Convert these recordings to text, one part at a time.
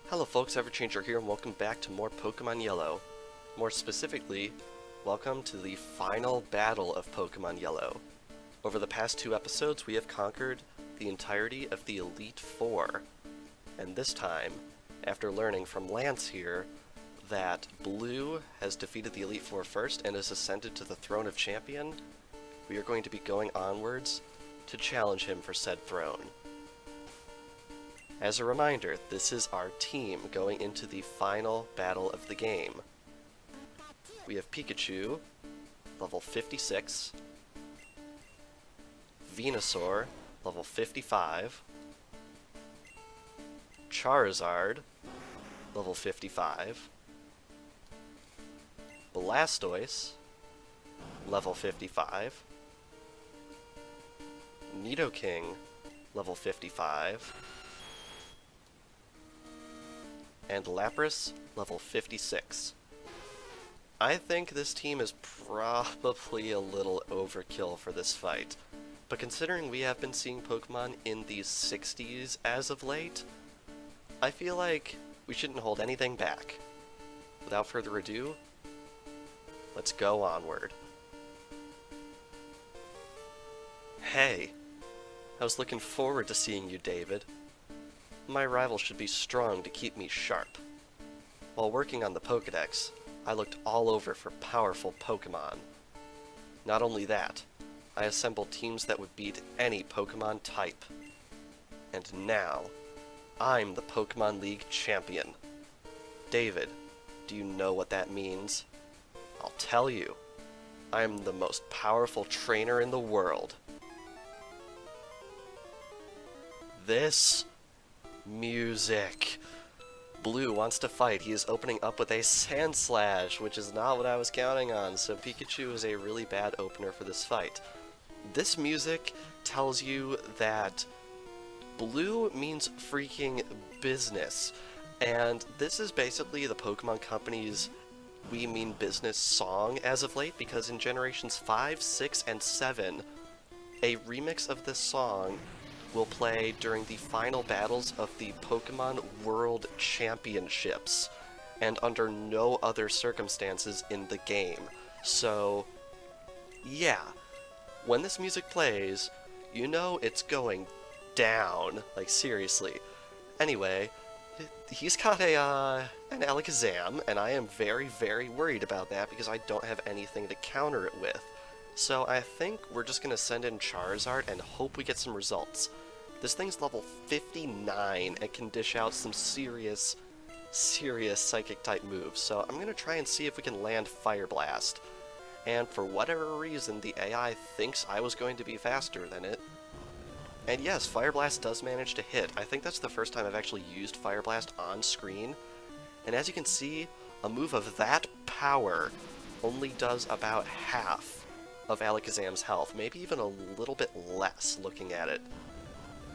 Hello folks, Everchanger here, and welcome back to more Pokemon Yellow. More specifically, welcome to the final battle of Pokemon Yellow. Over the past two episodes, we have conquered the entirety of the Elite Four. And this time, after learning from Lance here that Blue has defeated the Elite Four first and has ascended to the throne of champion, we are going to be going onwards to challenge him for said throne. As a reminder, this is our team going into the final battle of the game. We have Pikachu, level 56, Venusaur, level 55, Charizard, level 55, Blastoise, level 55, Nidoking, level 55, and Lapras, level 56. I think this team is probably a little overkill for this fight, but considering we have been seeing Pokemon in the 60s as of late, I feel like we shouldn't hold anything back. Without further ado, let's go onward. Hey, I was looking forward to seeing you, David. My rival should be strong to keep me sharp. While working on the Pokédex, I looked all over for powerful Pokemon. Not only that, I assembled teams that would beat any Pokemon type. And now, I'm the Pokemon League Champion. David, do you know what that means? I'll tell you. I'm the most powerful trainer in the world. This music. Blue wants to fight. He is opening up with a Sand Slash, which is not what I was counting on, so Pikachu is a really bad opener for this fight. This music tells you that Blue means freaking business, and this is basically the Pokemon Company's We Mean Business song as of late, because in Generations 5, 6, and 7, a remix of this song will play during the final battles of the Pokemon World Championships, and under no other circumstances in the game. So, yeah, when this music plays, you know it's going down, like seriously. Anyway, he's got an Alakazam, and I am very, very worried about that because I don't have anything to counter it with. So I think we're just going to send in Charizard and hope we get some results. This thing's level 59 and can dish out some serious Psychic-type moves, so I'm going to try and see if we can land Fire Blast. And for whatever reason, the AI thinks I was going to be faster than it. And yes, Fire Blast does manage to hit. I think that's the first time I've actually used Fire Blast on screen. And as you can see, a move of that power only does about half of Alakazam's health, maybe even a little bit less looking at it.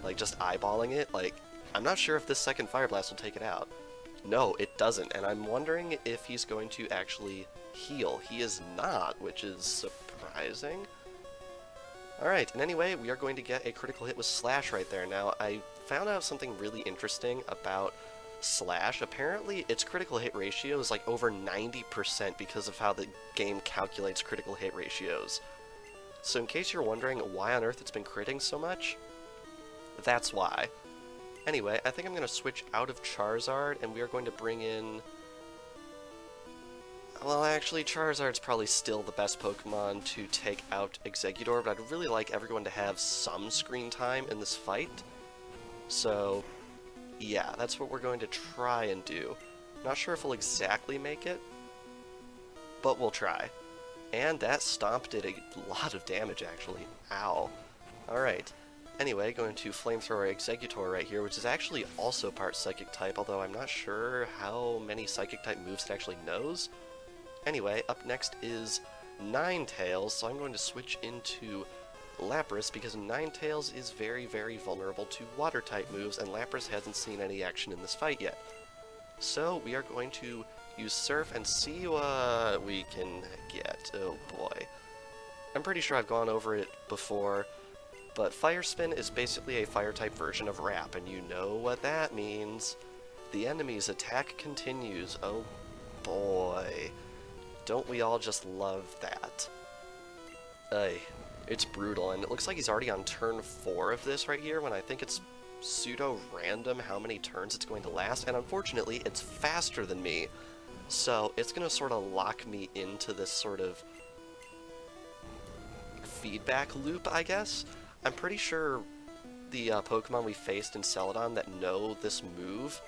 Like, just eyeballing it, like, I'm not sure if this second Fire Blast will take it out. No, it doesn't, and I'm wondering if he's going to actually heal. He is not, which is surprising. Alright, and anyway, we are going to get a critical hit with Slash right there. Now, I found out something really interesting about Slash. Apparently, its critical hit ratio is like over 90% because of how the game calculates critical hit ratios. So in case you're wondering why on earth it's been critting so much, that's why. Anyway, I think I'm going to switch out of Charizard, and we are going to bring in... Well, actually, Charizard's probably still the best Pokemon to take out Exeggutor, but I'd really like everyone to have some screen time in this fight. So, yeah, that's what we're going to try and do. Not sure if we'll exactly make it, but we'll try. And that Stomp did a lot of damage, actually. Ow. Alright. Anyway, going to Flamethrower Exeggutor right here, which is actually also part Psychic-type, although I'm not sure how many Psychic-type moves it actually knows. Anyway, up next is Ninetales, so I'm going to switch into Lapras, because Ninetales is very, very vulnerable to Water-type moves, and Lapras hasn't seen any action in this fight yet. So, we are going to use Surf and see what we can get. Oh boy. I'm pretty sure I've gone over it before, but Fire Spin is basically a Fire-type version of Wrap, and you know what that means. The enemy's attack continues. Oh boy. Don't we all just love that? It's brutal, and it looks like he's already on turn 4 of this right here, when I think it's pseudo-random how many turns it's going to last, and unfortunately, it's faster than me. So, it's going to sort of lock me into this sort of feedback loop, I guess? I'm pretty sure the Pokemon we faced in Celadon that know this move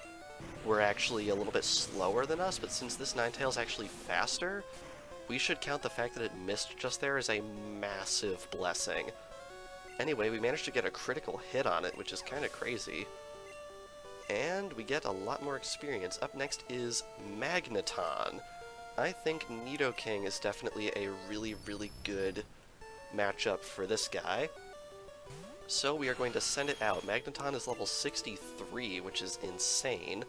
were actually a little bit slower than us, but since this Ninetale's actually faster, we should count the fact that it missed just there as a massive blessing. Anyway, we managed to get a critical hit on it, which is kind of crazy. And we get a lot more experience. Up next is Magneton. I think Nidoking is definitely a really, really good matchup for this guy. So we are going to send it out. Magneton is level 63, which is insane.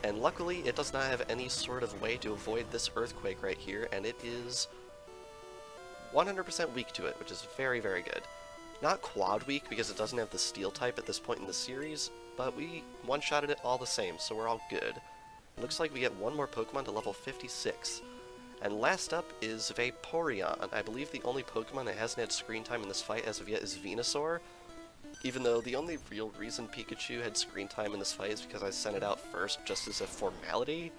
And luckily, it does not have any sort of way to avoid this earthquake right here, and it is 100% weak to it, which is very, very good. Not quad weak, because it doesn't have the steel type at this point in the series, but we one-shotted it all the same, so we're all good. Looks like we get one more Pokemon to level 56. And last up is Vaporeon. I believe the only Pokemon that hasn't had screen time in this fight as of yet is Venusaur, even though the only real reason Pikachu had screen time in this fight is because I sent it out first just as a formality.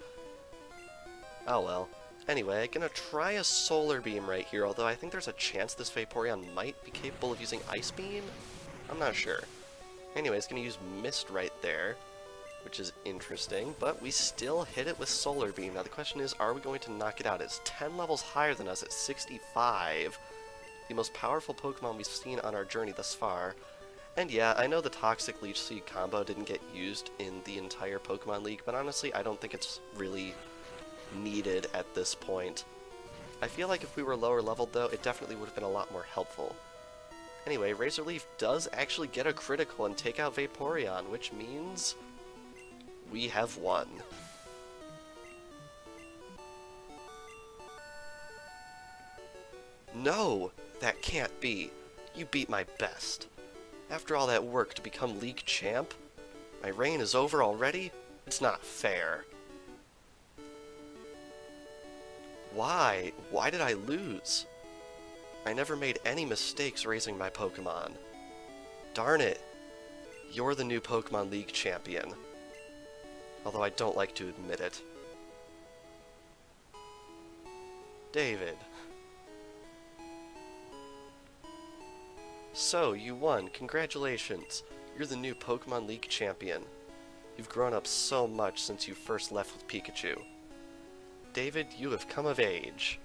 Oh well. Anyway, gonna try a Solar Beam right here, although I think there's a chance this Vaporeon might be capable of using Ice Beam? I'm not sure. Anyways, gonna use Mist right there, which is interesting, but we still hit it with Solar Beam. Now the question is, are we going to knock it out? It's 10 levels higher than us at 65. The most powerful Pokemon we've seen on our journey thus far. And yeah, I know the Toxic Leech Seed combo didn't get used in the entire Pokemon League, but honestly, I don't think it's really needed at this point. I feel like if we were lower leveled, though, it definitely would have been a lot more helpful. Anyway, Razor Leaf does actually get a critical and take out Vaporeon, which means we have won. No! That can't be. You beat my best. After all that work to become League Champ? My reign is over already? It's not fair. Why? Why did I lose? I never made any mistakes raising my Pokemon. Darn it. You're the new Pokemon League Champion. Although I don't like to admit it. David. So, you won. Congratulations. You're the new Pokemon League Champion. You've grown up so much since you first left with Pikachu. David, you have come of age.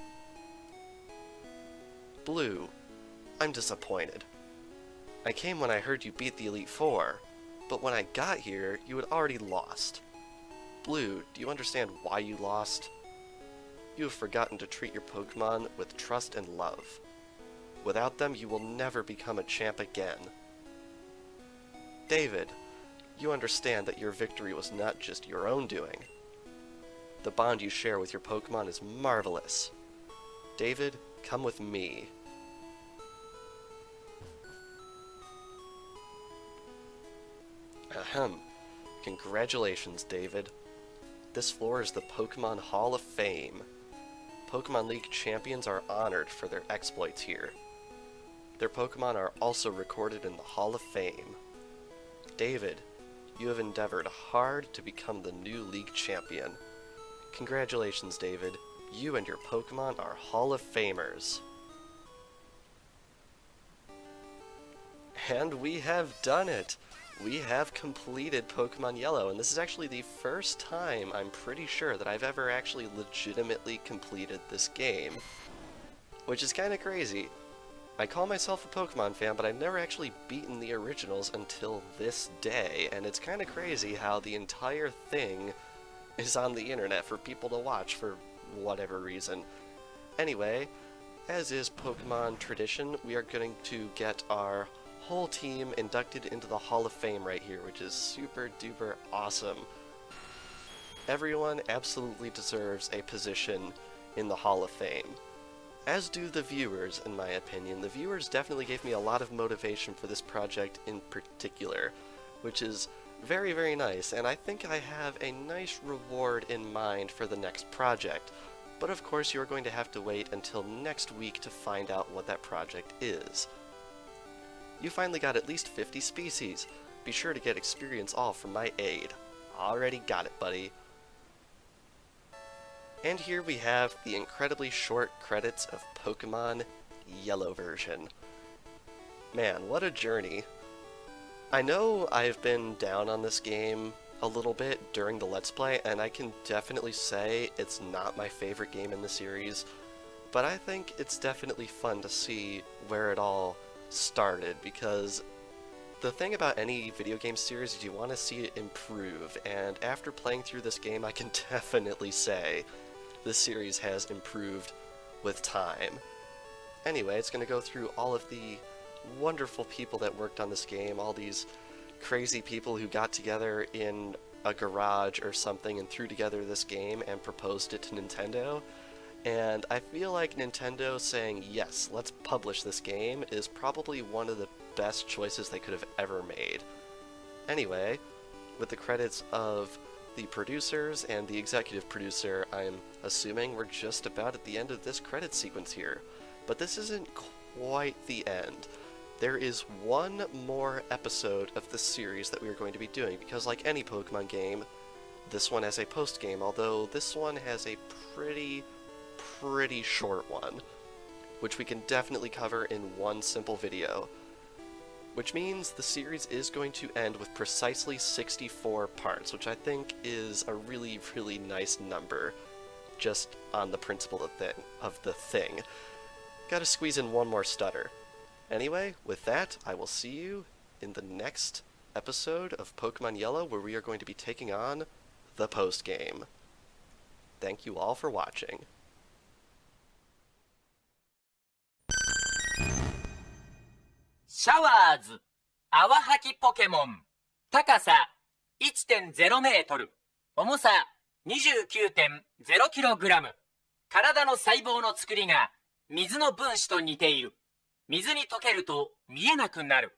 Blue, I'm disappointed. I came when I heard you beat the Elite Four, but when I got here, you had already lost. Blue, do you understand why you lost? You have forgotten to treat your Pokemon with trust and love. Without them, you will never become a champ again. David, you understand that your victory was not just your own doing. The bond you share with your Pokemon is marvelous. David, come with me. Ahem. Congratulations, David. This floor is the Pokemon Hall of Fame. Pokemon League champions are honored for their exploits here. Their Pokemon are also recorded in the Hall of Fame. David, you have endeavored hard to become the new League champion. Congratulations, David. You and your Pokemon are Hall of Famers. And we have done it! We have completed Pokemon Yellow, and this is actually the first time, I'm pretty sure, that I've ever actually legitimately completed this game. Which is kinda crazy. I call myself a Pokemon fan, but I've never actually beaten the originals until this day, and it's kinda crazy how the entire thing is on the internet for people to watch for whatever reason. Anyway, as is Pokemon tradition, we are going to get our whole team inducted into the Hall of Fame right here, which is super duper awesome. Everyone absolutely deserves a position in the Hall of Fame. As do the viewers, in my opinion. The viewers definitely gave me a lot of motivation for this project in particular, which is Very, very nice, and I think I have a nice reward in mind for the next project. But of course you are going to have to wait until next week to find out what that project is. You finally got at least 50 species. Be sure to get experience all from my aid. Already got it, buddy. And here we have the incredibly short credits of Pokémon Yellow version. Man, what a journey. I know I've been down on this game a little bit during the Let's Play, and I can definitely say it's not my favorite game in the series, but I think it's definitely fun to see where it all started, because the thing about any video game series is you want to see it improve, and after playing through this game I can definitely say this series has improved with time. Anyway, it's going to go through all of the wonderful people that worked on this game, all these crazy people who got together in a garage or something and threw together this game and proposed it to Nintendo. And I feel like Nintendo saying, yes, let's publish this game is probably one of the best choices they could have ever made. Anyway, with the credits of the producers and the executive producer, I'm assuming we're just about at the end of this credit sequence here. But this isn't quite the end. There is one more episode of this series that we are going to be doing, because like any Pokemon game, this one has a post-game, although this one has a pretty short one, which we can definitely cover in one simple video. Which means the series is going to end with precisely 64 parts, which I think is a really, really nice number, just on the principle of the thing. Gotta squeeze in one more stutter. Anyway, with that, I will see you in the next episode of Pokemon Yellow, where we are going to be taking on the post-game. Thank you all for watching. Showers 泡吐きポケモン高さ 1.0 メートル重さ 29.0 キログラム体の細胞の作りが水の分子と似ている水に溶けると見えなくなる